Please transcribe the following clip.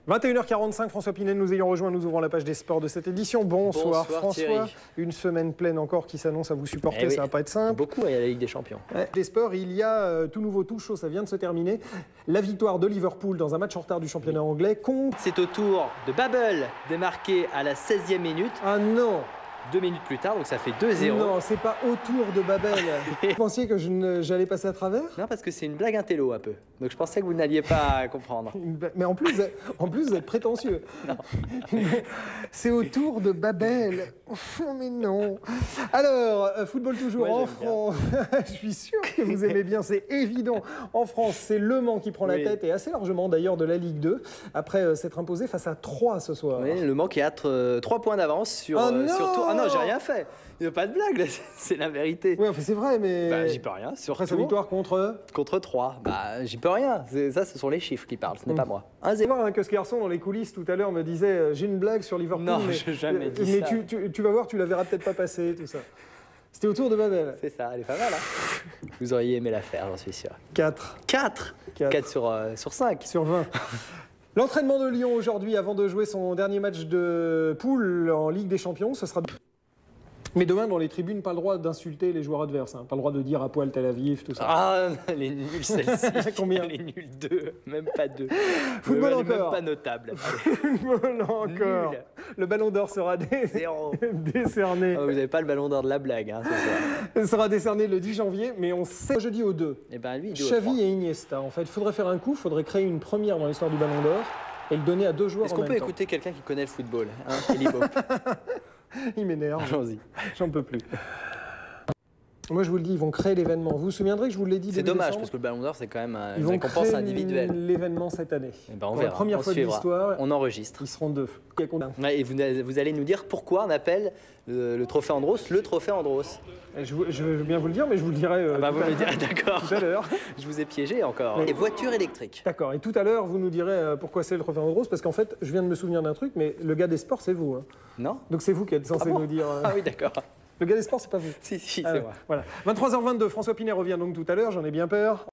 21h45, François Pinet, nous ayons rejoint, nous ouvrons la page des sports de cette édition. Bonsoir François. Thierry. Une semaine pleine encore qui s'annonce à vous supporter, Oui. ça va pas être simple. Beaucoup, il y a la Ligue des Champions. Des sports, il y a tout nouveau, tout chaud, ça vient de se terminer. La victoire de Liverpool dans un match en retard du championnat anglais contre... C'est au tour de Babel, démarqué à la 16e minute. Ah non! 2 minutes plus tard, donc ça fait 2-0. Non, c'est pas autour de Babel. Vous pensiez que j'allais passer à travers? Non, parce que c'est une blague intello un peu. Donc je pensais que vous n'alliez pas comprendre. Mais en plus, vous êtes prétentieux. C'est autour de Babel. Mais non. Alors, football toujours en France. Je suis sûr que vous aimez bien, c'est évident. En France, c'est Le Mans qui prend la tête, et assez largement d'ailleurs de la Ligue 2, après s'être imposé face à 3 ce soir. Oui, Le Mans qui a 3 points d'avance sur Tours. Ah non, j'ai rien fait. Il n'y a pas de blague, là. C'est la vérité. Oui, enfin, c'est vrai, mais... Bah, j'y peux rien. Après sa victoire contre... Contre 3. Bah, j'y peux rien. Ça, ce sont les chiffres qui parlent, ce n'est pas moi. 1-0. Voir que ce garçon dans les coulisses tout à l'heure me disait j'ai une blague sur Liverpool. Non, mais, j'ai jamais dit ça. Mais tu vas voir, tu la verras peut-être pas passer, tout ça. C'était autour de Babel. C'est ça, elle est pas mal. Hein. Vous auriez aimé la faire, j'en suis sûr. 4. 4 sur 5. Sur 20. L'entraînement de Lyon aujourd'hui, avant de jouer son dernier match de poule en Ligue des Champions, ce sera... Mais demain, dans les tribunes, pas le droit d'insulter les joueurs adverses. Hein. Pas le droit de dire à poil Tel Aviv, tout ça. Ah, les nuls, celle-ci. Combien? Les nuls 2, même pas 2. Football encore. Même pas notable. Football encore. Nul. Le ballon d'or sera décerné. Oh, vous n'avez pas le ballon d'or de la blague, hein, ce soir. Il sera décerné le 10 janvier, mais on sait jeudi aux 2. Et ben lui, il Xavi et Iniesta. En fait, il faudrait faire un coup, il faudrait créer une première dans l'histoire du ballon d'or et le donner à 2 joueurs en même temps. Est-ce qu'on peut écouter quelqu'un qui connaît le football, hein, Philippe? Il m'énerve. Allons-y. J'en peux plus. Moi, je vous le dis, ils vont créer l'événement. Vous vous souviendrez que je vous l'ai dit C'est début dommage, décembre, parce que le Ballon d'Or, c'est quand même ils une vont récompense créer individuelle. l'événement cette année. Et ben on Pour verra, la première fois de suivra. l'histoire, On enregistre. ils seront 2. Ouais, et vous allez nous dire pourquoi on appelle le trophée Andros le trophée Andros. Je veux bien vous le dire, mais je vous le dirai Vous me direz, d'accord. tout à l'heure. Je vous ai piégé encore. Mais- Et voitures électriques. D'accord, et tout à l'heure, vous nous direz pourquoi c'est le trophée Andros, parce qu'en fait, je viens de me souvenir d'un truc, mais le gars des sports, c'est vous. Hein. Non? Donc c'est vous qui êtes censé Ah bon nous dire... Ah oui, d'accord. Le gars des sports, c'est pas vous. Si, Ah, c'est moi. voilà. 23h22, François Pinet revient donc tout à l'heure, j'en ai bien peur.